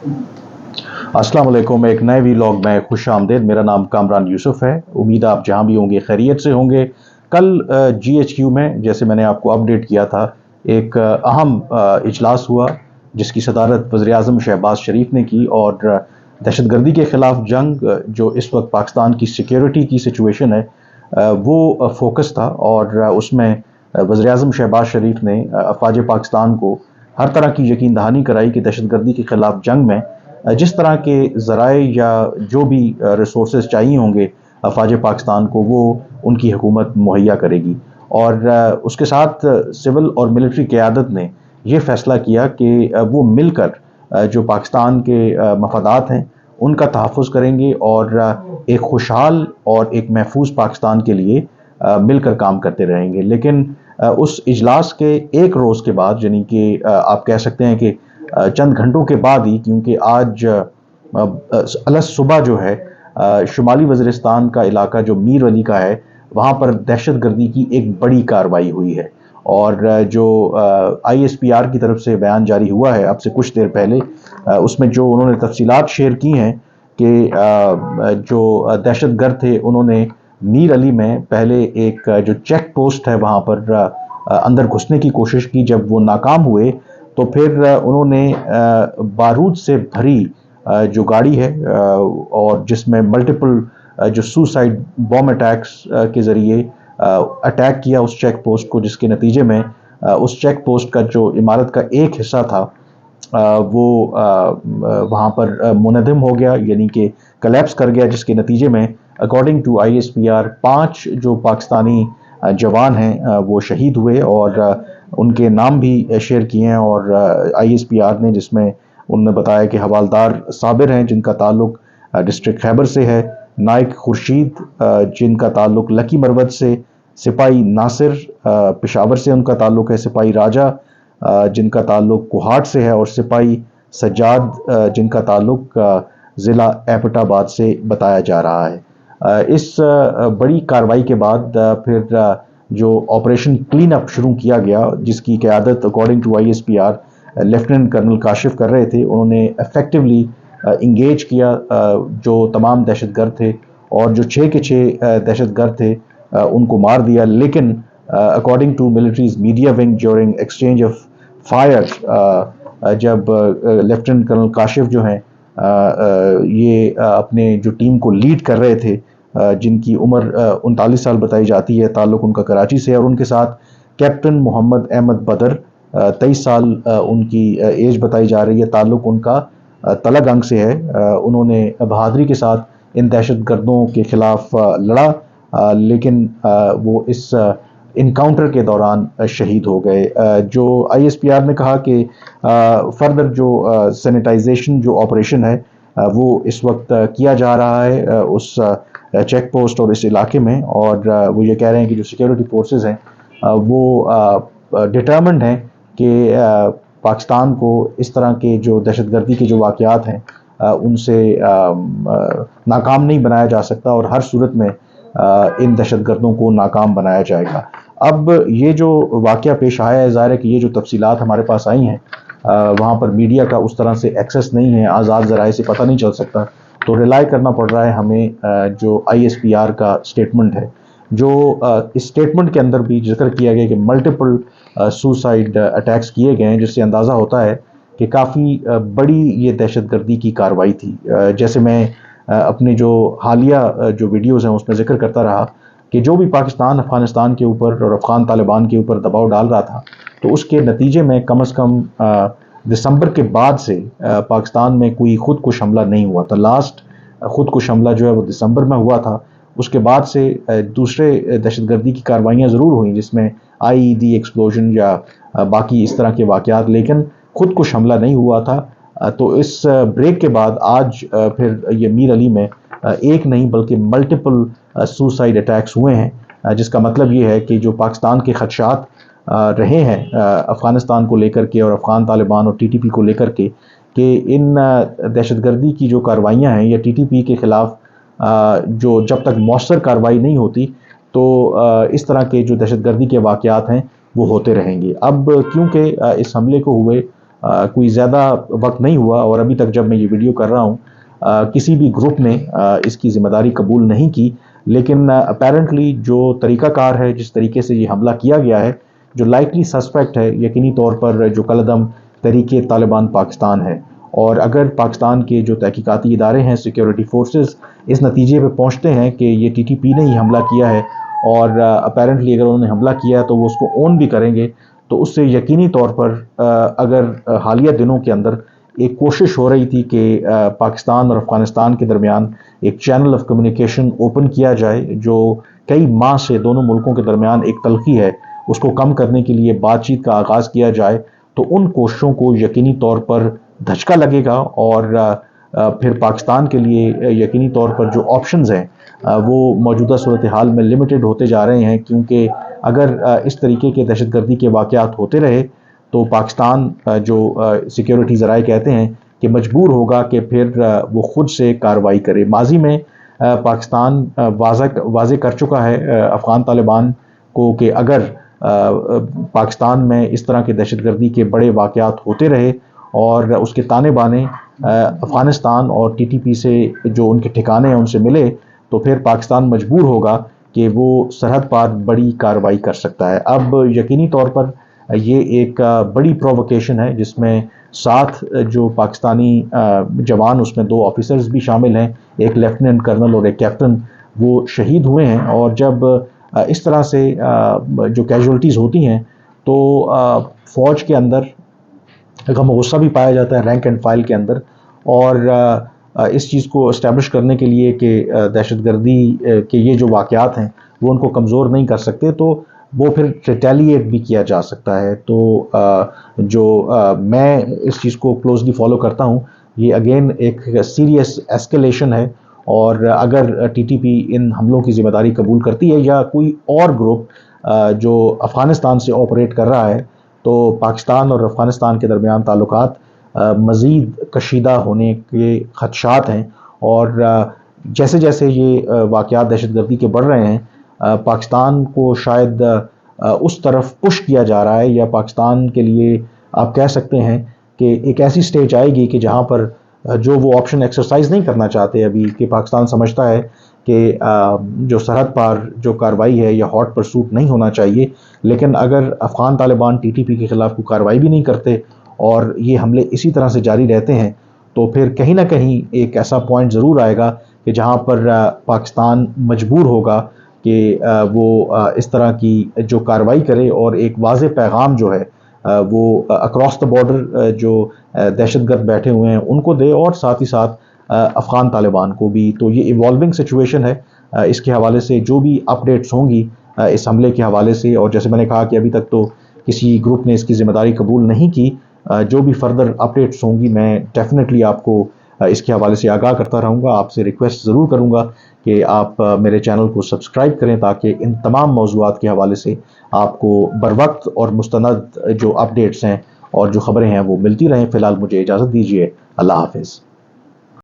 अस्सलाम वालेकुम। एक नए वीलॉग में खुश आमदेद। मेरा नाम कामरान यूसुफ है। उम्मीद है आप जहाँ भी होंगे खैरियत से होंगे। कल GHQ में, जैसे मैंने आपको अपडेट किया था, एक अहम इजलास हुआ जिसकी सदारत वज़ीर-ए-आज़म शहबाज शरीफ ने की, और दहशतगर्दी के ख़िलाफ़ जंग, जो इस वक्त पाकिस्तान की सिक्योरिटी की सिचुएशन है, वो फोकस था। और उसमें वज़ीर-ए-आज़म शहबाज शरीफ ने अफ़वाज पाकिस्तान को हर तरह की यकीन दहानी कराई कि दहशतगर्दी के ख़िलाफ़ जंग में जिस तरह के ज़राए या जो भी रिसोर्सेज चाहिए होंगे अफ़वाज पाकिस्तान को, वो उनकी हुकूमत मुहैया करेगी। और उसके साथ सिविल और मिलिट्री क़यादत ने यह फ़ैसला किया कि वो मिलकर जो पाकिस्तान के मफादात हैं उनका तहफ़्फ़ुज़ करेंगे, और एक खुशहाल और एक महफूज पाकिस्तान के लिए मिलकर काम करते रहेंगे। लेकिन उस इजलास के एक रोज़ के बाद, यानी कि आप कह सकते हैं कि चंद घंटों के बाद ही, क्योंकि आज अलस सुबह जो है शुमाली वज़ीरिस्तान का इलाका जो मीर अली का है, वहाँ पर दहशतगर्दी की एक बड़ी कार्रवाई हुई है। और जो ISPR की तरफ से बयान जारी हुआ है अब से कुछ देर पहले, उसमें जो उन्होंने तफसीलात शेयर की हैं कि जो दहशतगर्द थे उन्होंने मीर अली में पहले एक जो चेक पोस्ट है वहाँ पर अंदर घुसने की कोशिश की। जब वो नाकाम हुए तो फिर उन्होंने बारूद से भरी जो गाड़ी है, और जिसमें मल्टीपल जो सुसाइड बॉम्ब अटैक्स के ज़रिए अटैक किया उस चेक पोस्ट को, जिसके नतीजे में उस चेक पोस्ट का जो इमारत का एक हिस्सा था वो वहाँ पर मुनहदम हो गया, यानी कि कलेप्स कर गया, जिसके नतीजे में अकॉर्डिंग टू ISPR 5 जो पाकिस्तानी जवान हैं वो शहीद हुए, और उनके नाम भी शेयर किए हैं। और ISPR ने, जिसमें उन्होंने बताया कि हवालदार साबिर हैं जिनका ताल्लुक डिस्ट्रिक्ट खैबर से है, नाइक खुर्शीद जिनका ताल्लुक लकी मरवत से, सिपाही नासिर पेशावर से उनका ताल्लुक है, सिपाही राजा जिनका ताल्लुक कोहाट से है, और सिपाही सज्जाद जिनका ताल्लुक ज़िला एबटाबाद से बताया जा रहा है। इस बड़ी कार्रवाई के बाद फिर जो ऑपरेशन क्लीन अप शुरू किया गया, जिसकी क़यादत according to ISPR lieutenant colonel Kashif कर रहे थे, उन्होंने इफेक्टिवली इंगेज किया जो तमाम दहशतगर्द थे, और जो 6 के 6 दहशतगर्द थे उनको मार दिया। लेकिन according to military's media wing during exchange of fire, जब लेफ्टिनेंट कर्नल काशिफ जो हैं ये अपने जो टीम को लीड कर रहे थे, जिनकी उम्र 39 साल बताई जाती है, ताल्लुक उनका कराची से है, और उनके साथ कैप्टन मोहम्मद अहमद बदर 23 साल उनकी एज बताई जा रही है, ताल्लुक उनका तलगंग से है। उन्होंने बहादुरी के साथ इन दहशतगर्दों के ख़िलाफ़ लड़ा, लेकिन वो इस इनकाउंटर के दौरान शहीद हो गए। जो ISPR ने कहा कि फर्दर जो सैनिटाइजेशन जो ऑपरेशन है वो इस वक्त किया जा रहा है उस चेक पोस्ट और इस इलाके में, और वो ये कह रहे हैं कि जो सिक्योरिटी फोर्सेस हैं वो डिटर्मिन्ड हैं कि पाकिस्तान को इस तरह के जो दहशतगर्दी के जो वाक़यात हैं उनसे नाकाम नहीं बनाया जा सकता, और हर सूरत में इन दहशतगर्दों को नाकाम बनाया जाएगा। अब ये जो वाक़या पेश आया है, ज़ाहिर है कि ये जो तफसीलात हमारे पास आई हैं वहाँ पर मीडिया का उस तरह से एक्सेस नहीं है, आज़ाद ज़राए से पता नहीं चल सकता, तो रिलाई करना पड़ रहा है हमें जो ISPR का स्टेटमेंट है। जो इस स्टेटमेंट के अंदर भी जिक्र किया गया कि मल्टीपल सुसाइड अटैक्स किए गए हैं, जिससे अंदाज़ा होता है कि काफ़ी बड़ी ये दहशतगर्दी की कार्रवाई थी। जैसे मैं अपने जो हालिया जो वीडियोज़ हैं उसमें जिक्र करता रहा कि जो भी पाकिस्तान अफ़गानिस्तान के ऊपर और अफ़गान तालिबान के ऊपर दबाव डाल रहा था, तो उसके नतीजे में कम से कम दिसंबर के बाद से पाकिस्तान में कोई खुदकुश हमला नहीं हुआ था। लास्ट खुदकुश हमला जो है वो दिसंबर में हुआ था। उसके बाद से दूसरे दहशतगर्दी की कार्रवाइयाँ ज़रूर हुई, जिसमें IED एक्सप्लोजन या बाकी इस तरह के वाक़यात, लेकिन खुदकुश हमला नहीं हुआ था। तो इस ब्रेक के बाद आज फिर ये मीर अली में एक नहीं बल्कि मल्टीपल सुसाइड अटैक्स हुए हैं, जिसका मतलब ये है कि जो पाकिस्तान के खदशात रहे हैं अफ़गानिस्तान को लेकर के और अफ़गान तालिबान और TTP को लेकर के, कि इन दहशतगर्दी की जो कार्रवाइयाँ हैं या TTP के ख़िलाफ़ जो जब तक मौसर कार्रवाई नहीं होती तो इस तरह के जो दहशतगर्दी के वाक़यात हैं वो होते रहेंगे। अब क्योंकि इस हमले को हुए کوئی زیادہ وقت نہیں ہوا اور ابھی تک جب میں یہ ویڈیو کر رہا ہوں کسی بھی گروپ نے اس کی ذمہ داری قبول نہیں کی، لیکن اپیرنٹلی جو طریقہ کار ہے، جس طریقے سے یہ حملہ کیا گیا ہے، جو لائکلی سسپیکٹ ہے یقینی طور پر جو کالعدم تحریک طالبان پاکستان ہے، اور اگر پاکستان کے جو تحقیقاتی ادارے ہیں، سیکیورٹی فورسز، اس نتیجے پہ پہنچتے ہیں کہ یہ ٹی ٹی پی نے ہی حملہ کیا ہے، اور اپیرنٹلی اگر انہوں نے حملہ کیا ہے تو وہ اس کو اون بھی کریں گے، تو اس سے یقینی طور پر اگر حالیہ دنوں کے اندر ایک کوشش ہو رہی تھی کہ پاکستان اور افغانستان کے درمیان ایک چینل آف کمیونیکیشن اوپن کیا جائے، جو کئی ماہ سے دونوں ملکوں کے درمیان ایک تلخی ہے، اس کو کم کرنے کے لیے بات چیت کا آغاز کیا جائے، تو ان کوششوں کو یقینی طور پر دھچکا لگے گا، اور پھر پاکستان کے لیے یقینی طور پر جو آپشنز ہیں وہ موجودہ صورتحال میں لمیٹڈ ہوتے جا رہے ہیں، کیونکہ اگر اس طریقے کے دہشت گردی کے واقعات ہوتے رہے تو پاکستان جو سیکیورٹی ذرائع کہتے ہیں کہ مجبور ہوگا کہ پھر وہ خود سے کارروائی کرے۔ ماضی میں پاکستان واضح کر چکا ہے افغان طالبان کو کہ اگر پاکستان میں اس طرح کے دہشت گردی کے بڑے واقعات ہوتے رہے اور اس کے تانے بانے افغانستان اور ٹی ٹی پی سے جو ان کے ٹھکانے ہیں ان سے ملے، تو پھر پاکستان مجبور ہوگا کہ وہ سرحد پار بڑی کارروائی کر سکتا ہے۔ اب یقینی طور پر یہ ایک بڑی پرووکیشن ہے، جس میں 7 جو پاکستانی جوان، اس میں 2 آفیسرز بھی شامل ہیں، ایک لیفٹیننٹ کرنل اور ایک کیپٹن، وہ شہید ہوئے ہیں۔ اور جب اس طرح سے جو کیجولٹیز ہوتی ہیں تو فوج کے اندر غم و غصہ بھی پایا جاتا ہے، رینک اینڈ فائل کے اندر، اور اس چیز کو اسٹیبلش کرنے کے لیے کہ دہشت گردی کے یہ جو واقعات ہیں وہ ان کو کمزور نہیں کر سکتے، تو وہ پھر ریٹیلیٹ بھی کیا جا سکتا ہے۔ تو جو میں اس چیز کو کلوزلی فالو کرتا ہوں، یہ اگین ایک سیریس ایسکیلیشن ہے، اور اگر ٹی ٹی پی ان حملوں کی ذمہ داری قبول کرتی ہے یا کوئی اور گروپ جو افغانستان سے آپریٹ کر رہا ہے، تو پاکستان اور افغانستان کے درمیان تعلقات مزید کشیدہ ہونے کے خدشات ہیں، اور جیسے جیسے یہ واقعات دہشت گردی کے بڑھ رہے ہیں، پاکستان کو شاید اس طرف پش کیا جا رہا ہے، یا پاکستان کے لیے آپ کہہ سکتے ہیں کہ ایک ایسی سٹیج آئے گی کہ جہاں پر جو وہ آپشن ایکسرسائز نہیں کرنا چاہتے ابھی، کہ پاکستان سمجھتا ہے کہ جو سرحد پار جو کارروائی ہے یا ہاٹ پرسوٹ نہیں ہونا چاہیے، لیکن اگر Afghan Taliban T T P کے خلاف کوئی کارروائی بھی نہیں کرتے اور یہ حملے اسی طرح سے جاری رہتے ہیں، تو پھر کہیں نہ کہیں ایک ایسا پوائنٹ ضرور آئے گا کہ جہاں پر پاکستان مجبور ہوگا کہ وہ اس طرح کی جو کارروائی کرے، اور ایک واضح پیغام جو ہے وہ اکراس دا بارڈر جو دہشت گرد بیٹھے ہوئے ہیں ان کو دے، اور ساتھ ہی ساتھ افغان طالبان کو بھی۔ تو یہ ایوالونگ سچویشن ہے، اس کے حوالے سے جو بھی اپڈیٹس ہوں گی اس حملے کے حوالے سے، اور جیسے میں نے کہا کہ ابھی تک تو کسی گروپ نے اس کی ذمہ داری قبول نہیں کی، جو بھی فردر اپڈیٹس ہوں گی میں ڈیفینیٹلی آپ کو اس کے حوالے سے آگاہ کرتا رہوں گا۔ آپ سے ریکویسٹ ضرور کروں گا کہ آپ میرے چینل کو سبسکرائب کریں، تاکہ ان تمام موضوعات کے حوالے سے آپ کو بروقت اور مستند جو اپڈیٹس ہیں اور جو خبریں ہیں وہ ملتی رہیں۔ فی الحال مجھے اجازت دیجیے، اللہ حافظ۔